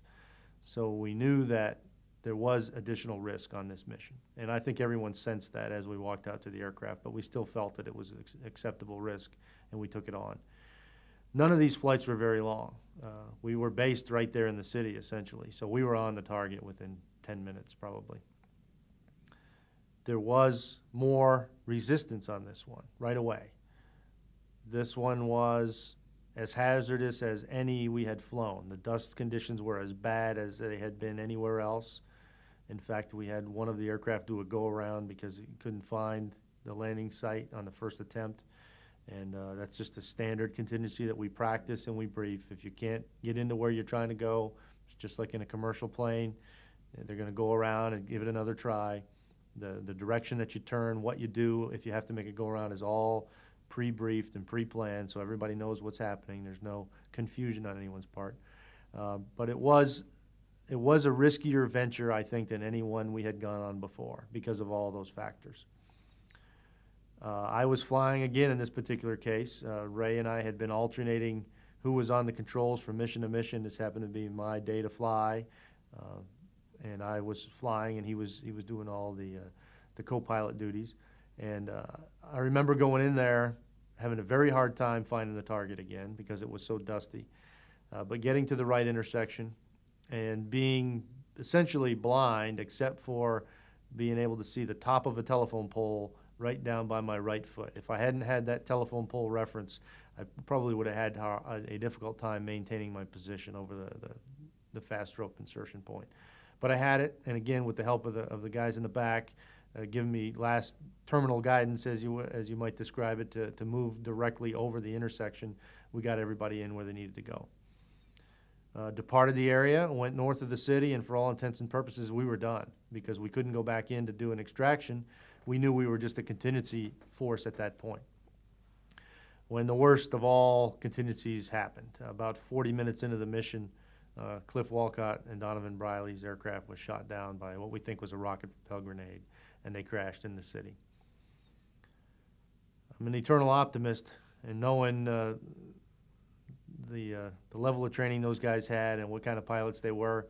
So we knew that there was additional risk on this mission, and I think everyone sensed that as we walked out to the aircraft, but we still felt that it was an acceptable risk, and we took it on. None of these flights were very long. We were based right there in the city, essentially, so we were on the target within 10 minutes, probably. There was more resistance on this one right away. This one was as hazardous as any we had flown. The dust conditions were as bad as they had been anywhere else. In fact, we had one of the aircraft do a go-around because it couldn't find the landing site on the first attempt. And that's just a standard contingency that we practice and we brief. If you can't get into where you're trying to go, it's just like in a commercial plane. They're going to go around and give it another try. The direction that you turn, what you do, if you have to make a go-around, is all pre-briefed and pre-planned, so everybody knows what's happening. There's no confusion on anyone's part. But it was a riskier venture, I think, than any one we had gone on before because of all those factors. I was flying again in this particular case. Ray and I had been alternating who was on the controls from mission to mission. This happened to be my day to fly, and I was flying, and he was doing all the co-pilot duties. And I remember going in there, having a very hard time finding the target again because it was so dusty. But getting to the right intersection and being essentially blind except for being able to see the top of a telephone pole right down by my right foot. If I hadn't had that telephone pole reference, I probably would have had a difficult time maintaining my position over the fast rope insertion point. But I had it, and again, with the help of the guys in the back, giving me last terminal guidance, as you might describe it, to move directly over the intersection, we got everybody in where they needed to go. Departed the area, went north of the city, and for all intents and purposes, we were done because we couldn't go back in to do an extraction. We knew we were just a contingency force at that point. When the worst of all contingencies happened, about 40 minutes into the mission, Cliff Walcott and Donovan Briley's aircraft was shot down by what we think was a rocket-propelled grenade, and they crashed in the city. I'm an eternal optimist, and knowing the level of training those guys had and what kind of pilots they were,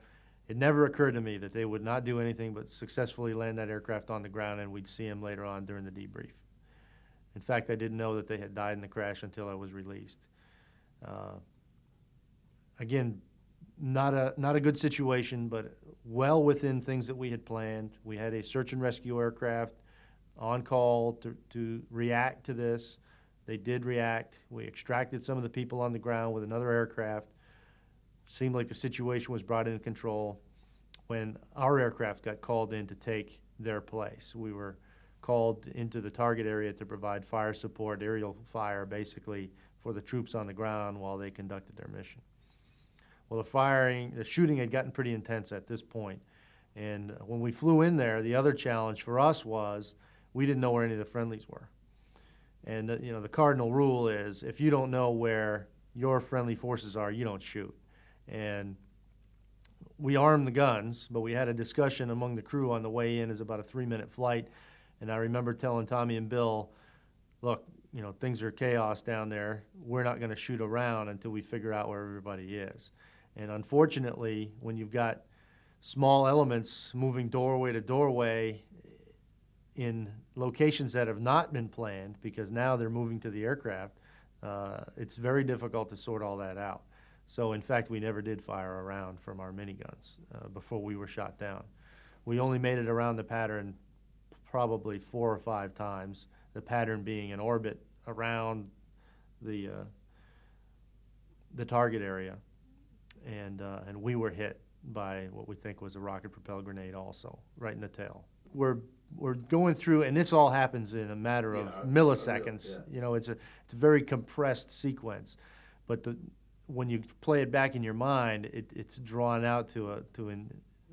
it never occurred to me that they would not do anything but successfully land that aircraft on the ground and we'd see them later on during the debrief. In fact, I didn't know that they had died in the crash until I was released. Again, not a good situation, but well within things that we had planned. We had a search and rescue aircraft on call to react to this. They did react. We extracted some of the people on the ground with another aircraft. Seemed like the situation was brought into control when our aircraft got called in to take their place. We were called into the target area to provide fire support, aerial fire, basically, for the troops on the ground while they conducted their mission. Well, the shooting had gotten pretty intense at this point. And when we flew in there, the other challenge for us was we didn't know where any of the friendlies were. And the cardinal rule is if you don't know where your friendly forces are, you don't shoot. And we armed the guns, but we had a discussion among the crew on the way in. It's about a 3-minute flight. And I remember telling Tommy and Bill, look, things are chaos down there. We're not going to shoot around until we figure out where everybody is. And unfortunately, when you've got small elements moving doorway to doorway in locations that have not been planned, because now they're moving to the aircraft, it's very difficult to sort all that out. So in fact, we never did fire around from our miniguns before we were shot down. We only made it around the pattern probably 4 or 5 times, the pattern being an orbit around the target area. And we were hit by what we think was a rocket-propelled grenade also, right in the tail. We're going through, and this all happens in a matter of milliseconds. It's a very compressed sequence, but when you play it back in your mind, it's drawn out to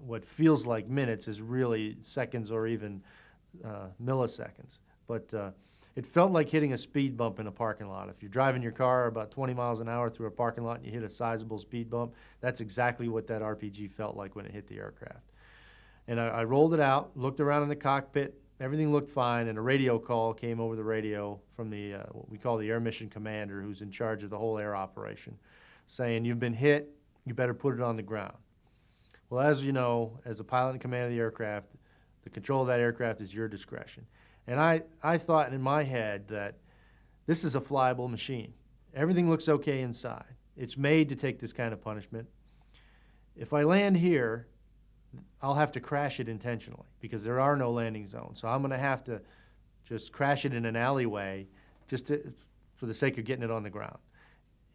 what feels like minutes is really seconds or even milliseconds. But it felt like hitting a speed bump in a parking lot. If you're driving your car about 20 miles an hour through a parking lot and you hit a sizable speed bump, that's exactly what that RPG felt like when it hit the aircraft. And I rolled it out, looked around in the cockpit, everything looked fine, and a radio call came over the radio from the what we call the Air Mission Commander, who's in charge of the whole air operation, saying, you've been hit, you better put it on the ground. Well, as you know, as a pilot in command of the aircraft, the control of that aircraft is your discretion. And I thought in my head that this is a flyable machine. Everything looks okay inside. It's made to take this kind of punishment. If I land here, I'll have to crash it intentionally because there are no landing zones. So I'm going to have to just crash it in an alleyway for the sake of getting it on the ground.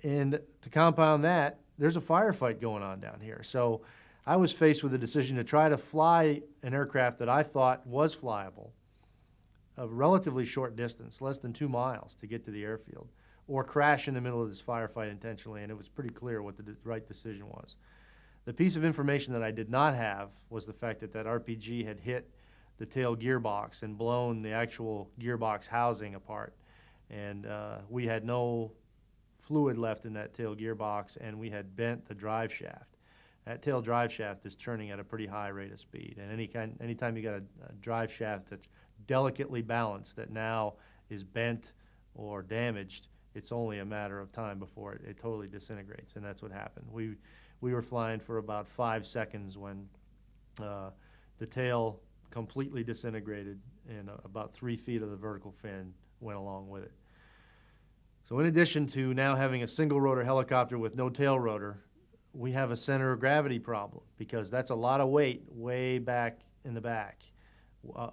And to compound that, there's a firefight going on down here. So I was faced with a decision to try to fly an aircraft that I thought was flyable, a relatively short distance, less than 2 miles to get to the airfield, or crash in the middle of this firefight intentionally, and it was pretty clear what the right decision was. The piece of information that I did not have was the fact that that RPG had hit the tail gearbox and blown the actual gearbox housing apart. And we had no fluid left in that tail gearbox, and we had bent the drive shaft. That tail drive shaft is turning at a pretty high rate of speed, and anytime you got a drive shaft that's delicately balanced that now is bent or damaged, it's only a matter of time before it totally disintegrates, and that's what happened. We were flying for about 5 seconds when the tail completely disintegrated, and about 3 feet of the vertical fin went along with it. So in addition to now having a single rotor helicopter with no tail rotor, we have a center of gravity problem because that's a lot of weight way back in the back,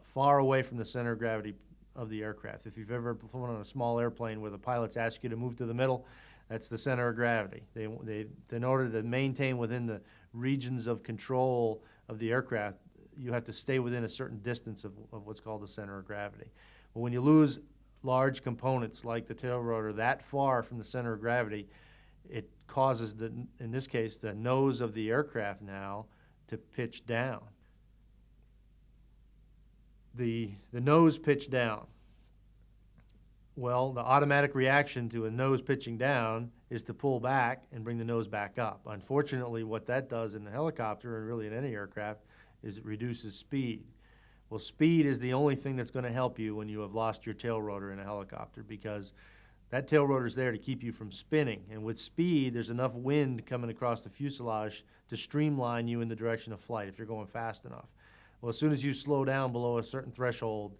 far away from the center of gravity of the aircraft. If you've ever flown on a small airplane where the pilots ask you to move to the middle, that's the center of gravity. In order to maintain within the regions of control of the aircraft, you have to stay within a certain distance of what's called the center of gravity. But when you lose large components like the tail rotor that far from the center of gravity, it causes, in this case, the nose of the aircraft now to pitch down. The nose pitched down. Well, the automatic reaction to a nose pitching down is to pull back and bring the nose back up. Unfortunately, what that does in the helicopter, and really in any aircraft, is it reduces speed. Well, speed is the only thing that's going to help you when you have lost your tail rotor in a helicopter, because that tail rotor is there to keep you from spinning. And with speed, there's enough wind coming across the fuselage to streamline you in the direction of flight if you're going fast enough. Well, as soon as you slow down below a certain threshold,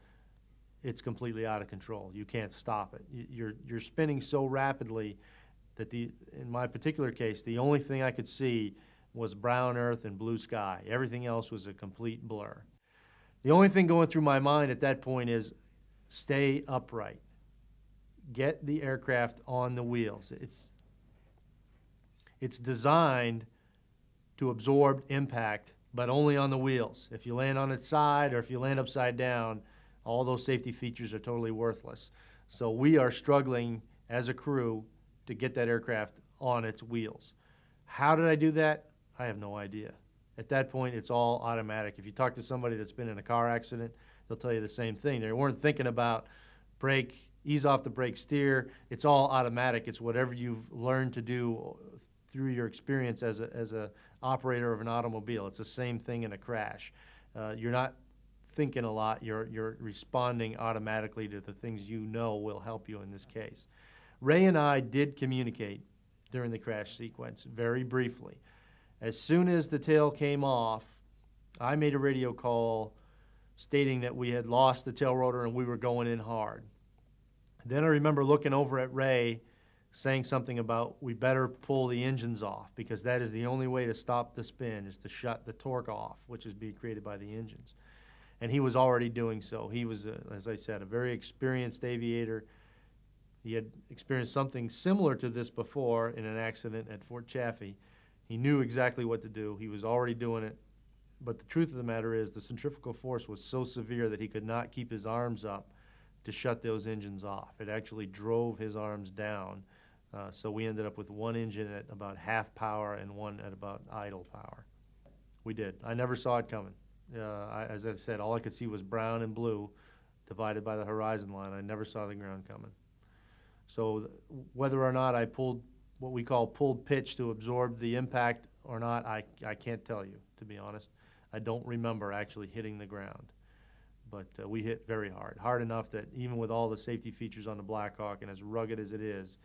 it's completely out of control. You can't stop it. You're spinning so rapidly that in my particular case, the only thing I could see was brown earth and blue sky. Everything else was a complete blur. The only thing going through my mind at that point is stay upright. Get the aircraft on the wheels. It's designed to absorb impact, but only on the wheels. If you land on its side or if you land upside down, all those safety features are totally worthless. So we are struggling as a crew to get that aircraft on its wheels. How did I do that? I have no idea. At that point, it's all automatic. If you talk to somebody that's been in a car accident, they'll tell you the same thing. They weren't thinking about brake, ease off the brake, steer. It's all automatic. It's whatever you've learned to do through your experience as a operator of an automobile. It's the same thing in a crash. You're not thinking a lot. You're responding automatically to the things you know will help you in this case. Ray and I did communicate during the crash sequence very briefly. As soon as the tail came off, I made a radio call stating that we had lost the tail rotor and we were going in hard. Then I remember looking over at Ray saying something about we better pull the engines off because that is the only way to stop the spin is to shut the torque off, which is being created by the engines. And he was already doing so. He was, as I said, a very experienced aviator. He had experienced something similar to this before in an accident at Fort Chaffee. He knew exactly what to do. He was already doing it. But the truth of the matter is the centrifugal force was so severe that he could not keep his arms up to shut those engines off. It actually drove his arms down. So we ended up with one engine at about half power and one at about idle power. We did. I never saw it coming. As I said, all I could see was brown and blue divided by the horizon line. I never saw the ground coming. So whether or not I pulled what we call pulled pitch to absorb the impact or not, I can't tell you, to be honest. I don't remember actually hitting the ground. But we hit very hard, hard enough that even with all the safety features on the Black Hawk and as rugged as it is,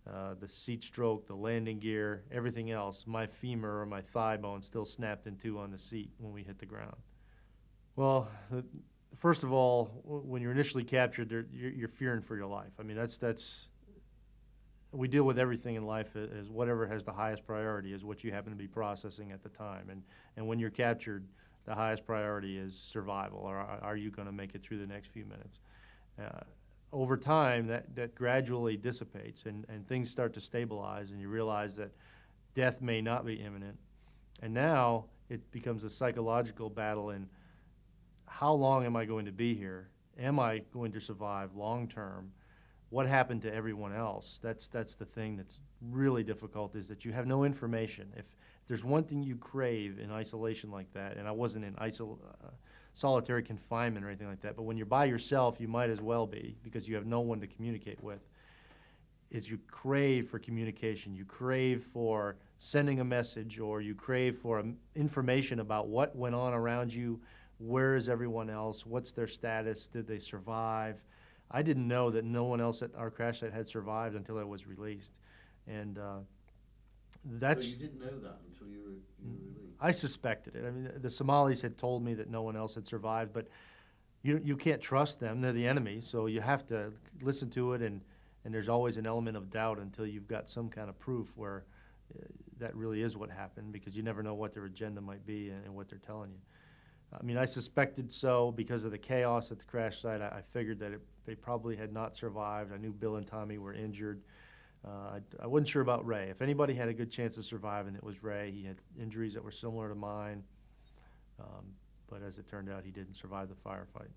the seat stroke, the landing gear, everything else, my femur or my thigh bone still snapped in two on the seat when we hit the ground. Well, first of all, when you're initially captured, you're fearing for your life. I mean, that's we deal with everything in life as whatever has the highest priority is what you happen to be processing at the time. And when you're captured, the highest priority is survival, or are you going to make it through the next few minutes? Over time, that gradually dissipates, and things start to stabilize, and you realize that death may not be imminent. And now it becomes a psychological battle in how long am I going to be here? Am I going to survive long term? What happened to everyone else? That's the thing that's really difficult, is that you have no information. If there's one thing you crave in isolation like that, and I wasn't in solitary confinement or anything like that, but when you're by yourself, you might as well be because you have no one to communicate with, is you crave for communication. You crave for sending a message, or you crave for information about what went on around you, where is everyone else, what's their status, did they survive? I didn't know that no one else at our crash site had survived until I was released. And that's... So you didn't know that until you were released? I suspected it. I mean, the Somalis had told me that no one else had survived, but you can't trust them. They're the enemy, so you have to listen to it, and there's always an element of doubt until you've got some kind of proof where that really is what happened, because you never know what their agenda might be and what they're telling you. I mean, I suspected so because of the chaos at the crash site. I figured that they probably had not survived. I knew Bill and Tommy were injured. I wasn't sure about Ray. If anybody had a good chance of surviving, it was Ray. He had injuries that were similar to mine, but as it turned out, he didn't survive the firefight.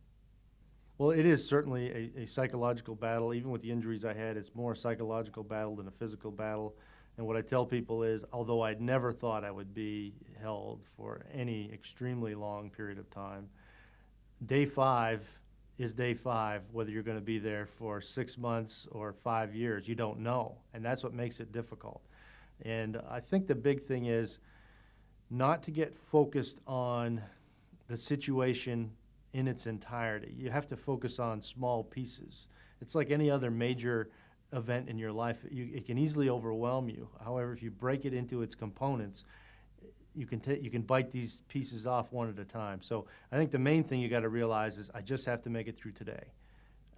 Well, it is certainly a psychological battle. Even with the injuries I had, it's more a psychological battle than a physical battle. And what I tell people is, although I'd never thought I would be held for any extremely long period of time, day 5 is day 5, whether you're going to be there for 6 months or 5 years. You don't know, and that's what makes it difficult. And I think the big thing is not to get focused on the situation in its entirety. You have to focus on small pieces. It's like any other major event in your life. It can easily overwhelm you. However, if you break it into its components, you can bite these pieces off one at a time. So I think the main thing you got to realize is I just have to make it through today.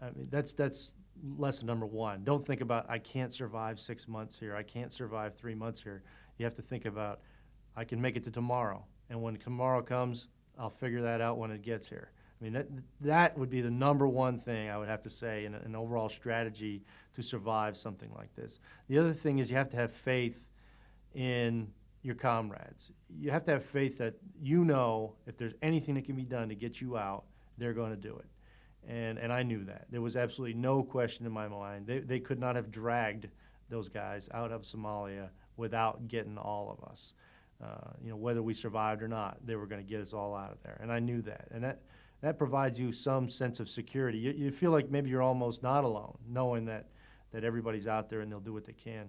I mean, that's lesson number 1. Don't think about I can't survive 6 months here. I can't survive 3 months here. You have to think about I can make it to tomorrow. And when tomorrow comes, I'll figure that out when it gets here. I mean, that would be the number one thing I would have to say in an overall strategy to survive something like this. The other thing is you have to have faith in your comrades. You have to have faith that you know if there's anything that can be done to get you out, they're going to do it. And I knew that. There was absolutely no question in my mind. They could not have dragged those guys out of Somalia without getting all of us. You know, whether we survived or not, they were going to get us all out of there. And I knew that. And that provides you some sense of security. You feel like maybe you're almost not alone, knowing that everybody's out there and they'll do what they can.